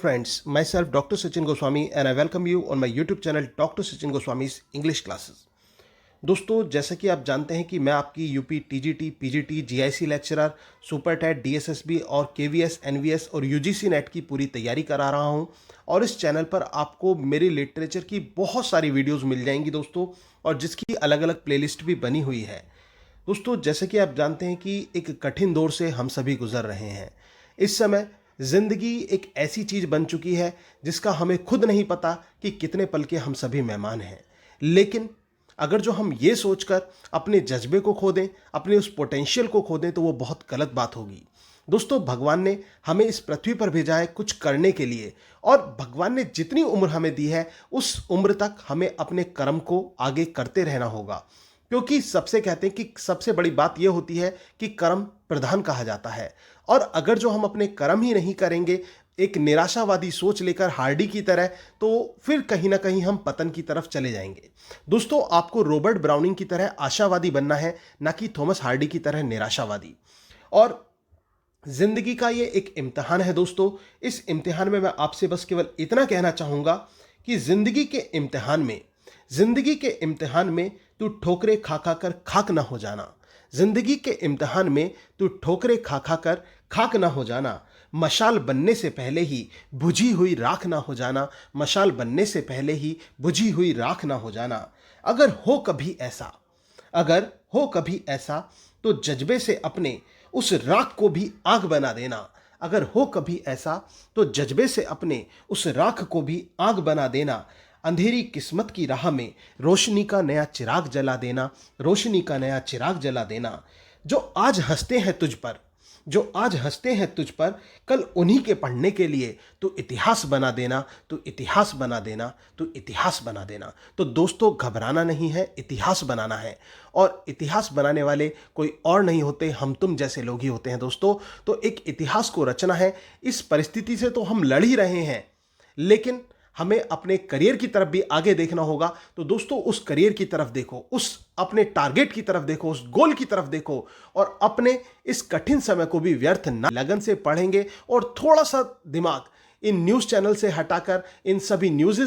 Friends, myself Dr. Sachin Goswami and I welcome you on my YouTube channel Dr. Sachin Goswami's English Classes। दोस्तों, जैसा कि आप जानते हैं कि मैं आपकी UP TGT, PGT, GIC lecturer, super TET, DSSB और केवीएस, एनवीएस और यूजीसी नेट की पूरी तैयारी करा रहा हूं और इस चैनल पर आपको मेरी लिटरेचर की बहुत सारी वीडियोस मिल जाएंगी दोस्तों, और जिसकी अलग अलग प्लेलिस्ट भी बनी हुई है। दोस्तों, जैसे कि आप जानते हैं कि एक कठिन दौर से हम सभी गुजर रहे हैं। इस समय जिंदगी एक ऐसी चीज बन चुकी है जिसका हमें खुद नहीं पता कि कितने पल के हम सभी मेहमान हैं। लेकिन अगर जो हम ये सोचकर अपने जज्बे को खो दें, अपने उस पोटेंशियल को खो दें, तो वो बहुत गलत बात होगी। दोस्तों, भगवान ने हमें इस पृथ्वी पर भेजा है कुछ करने के लिए, और भगवान ने जितनी उम्र हमें दी है उस उम्र तक हमें अपने कर्म को आगे करते रहना होगा। क्योंकि सबसे कहते हैं कि सबसे बड़ी बात यह होती है कि कर्म प्रधान कहा जाता है, और अगर जो हम अपने कर्म ही नहीं करेंगे एक निराशावादी सोच लेकर हार्डी की तरह, तो फिर कहीं ना कहीं हम पतन की तरफ चले जाएंगे। दोस्तों, आपको रॉबर्ट ब्राउनिंग की तरह आशावादी बनना है, ना कि थॉमस हार्डी की तरह निराशावादी। और जिंदगी का ये एक इम्तिहान है दोस्तों। इस इम्तिहान में मैं आपसे बस केवल इतना कहना चाहूंगा कि जिंदगी के इम्तिहान में तू ठोकरे खा खा कर खाक ना हो जाना। जिंदगी के इम्तिहान में तू ठोकरे खा खा कर खाक ना हो जाना। मशाल बनने से पहले ही बुझी हुई राख ना हो जाना। मशाल बनने से पहले ही बुझी हुई राख ना हो जाना। अगर हो कभी ऐसा तो जज्बे से अपने उस राख को भी आग बना देना। अगर हो कभी ऐसा तो जज्बे से अपने उस राख को भी आग बना देना। अंधेरी किस्मत की राह में रोशनी का नया चिराग जला देना। रोशनी का नया चिराग जला देना। जो आज हंसते हैं तुझ पर कल उन्हीं के पढ़ने के लिए तो इतिहास बना देना। तो इतिहास बना देना। तो इतिहास बना देना। तो दोस्तों, घबराना नहीं है, इतिहास बनाना है। और इतिहास बनाने वाले कोई और नहीं होते, हम तुम जैसे लोग ही होते हैं दोस्तों। तो एक इतिहास को रचना है। इस परिस्थिति से तो हम लड़ ही रहे हैं, लेकिन हमें अपने करियर की तरफ भी आगे देखना होगा। तो दोस्तों, उस करियर की तरफ देखो, उस अपने टारगेट की तरफ देखो, उस गोल की तरफ देखो, और अपने इस कठिन समय को भी व्यर्थ न लगन से पढ़ेंगे और थोड़ा सा दिमाग इन न्यूज़ चैनल से हटाकर, इन सभी न्यूज़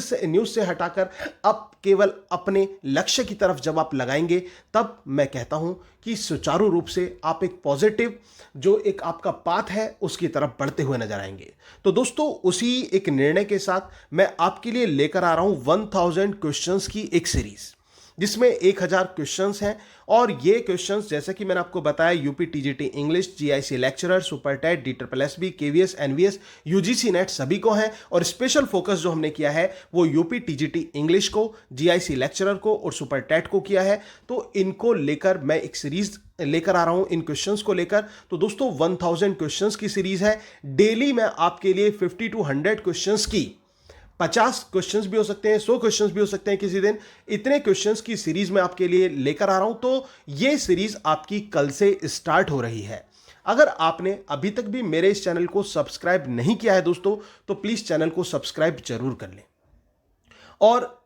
से हटाकर अब केवल अपने लक्ष्य की तरफ जब आप लगाएंगे, तब मैं कहता हूं कि सुचारू रूप से आप एक पॉजिटिव जो एक आपका पाथ है उसकी तरफ बढ़ते हुए नजर आएंगे। तो दोस्तों, उसी एक निर्णय के साथ मैं आपके लिए लेकर आ रहा हूं 1000 क्वेश्चंस की एक सीरीज, जिसमें 1000 क्वेश्चंस हैं। और ये क्वेश्चंस, जैसे कि मैंने आपको बताया, UP TGT English, GIC lecturer, super TET, DSSB, KVS, NVS, UGC NET सभी को हैं। और स्पेशल फोकस जो हमने किया है वो यूपी टीजीटी इंग्लिश को, जीआईसी लेक्चरर को और सुपर टेट को किया है। तो इनको लेकर मैं एक सीरीज लेकर आ रहा हूं, इन क्वेश्चंस को लेकर। तो दोस्तों, 1000 क्वेश्चंस की सीरीज है। डेली मैं आपके लिए 50 to 100 क्वेश्चंस की, 50 क्वेश्चंस भी हो सकते हैं, 100 क्वेश्चंस भी हो सकते हैं किसी दिन, इतने क्वेश्चंस की सीरीज में आपके लिए लेकर आ रहा हूं। तो ये सीरीज आपकी कल से स्टार्ट हो रही है। अगर आपने अभी तक भी मेरे इस चैनल को सब्सक्राइब नहीं किया है दोस्तों, तो प्लीज चैनल को सब्सक्राइब जरूर कर लें। और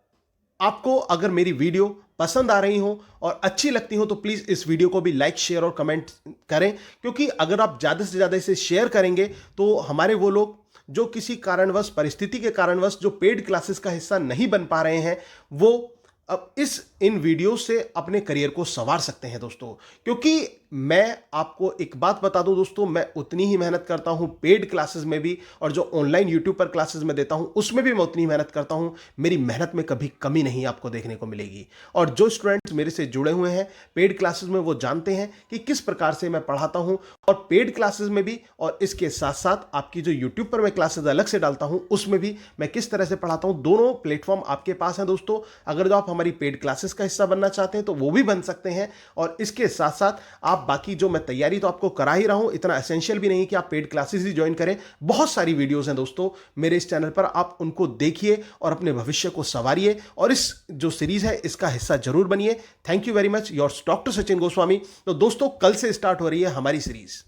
आपको अगर मेरी वीडियो पसंद आ रही हो और अच्छी लगती हो तो प्लीज इस वीडियो को भी लाइक, शेयर और कमेंट करें, क्योंकि अगर आप ज्यादा से ज्यादा इसे शेयर करेंगे तो हमारे वो लोग जो किसी कारणवश, परिस्थिति के कारणवश, जो पेड क्लासेस का हिस्सा नहीं बन पा रहे हैं, वो अब इन वीडियो से अपने करियर को संवार सकते हैं दोस्तों। क्योंकि मैं आपको एक बात बता दूं दोस्तों, मैं उतनी ही मेहनत करता हूं पेड क्लासेस में भी, और जो ऑनलाइन यूट्यूब पर क्लासेस में देता हूं उसमें भी मैं उतनी मेहनत करता हूं। मेरी मेहनत में कभी कमी नहीं आपको देखने को मिलेगी। और जो स्टूडेंट्स मेरे से जुड़े हुए हैं पेड क्लासेस में, वो जानते हैं कि किस प्रकार से मैं पढ़ाता हूं। और पेड क्लासेस में भी, और इसके साथ साथ आपकी जो यूट्यूब पर मैं क्लासेस अलग से डालता हूं, उसमें भी मैं किस तरह से पढ़ाता हूं, दोनों प्लेटफॉर्म आपके पास हैं दोस्तों। अगर जो आप हमारी पेड क्लासेस का हिस्सा बनना चाहते हैं तो वो भी बन सकते हैं। और इसके साथ साथ आप बाकी जो मैं तैयारी तो आपको करा ही रहा हूं, इतना एसेंशियल भी नहीं कि आप पेड क्लासेस ही ज्वाइन करें। बहुत सारी वीडियोस हैं दोस्तों मेरे इस चैनल पर, आप उनको देखिए और अपने भविष्य को संवारिए, और इस जो सीरीज है इसका हिस्सा जरूर बनिए। Thank you very much, your doctor Sachin Goswami. तो दोस्तों, कल से स्टार्ट हो रही है हमारी सीरीज।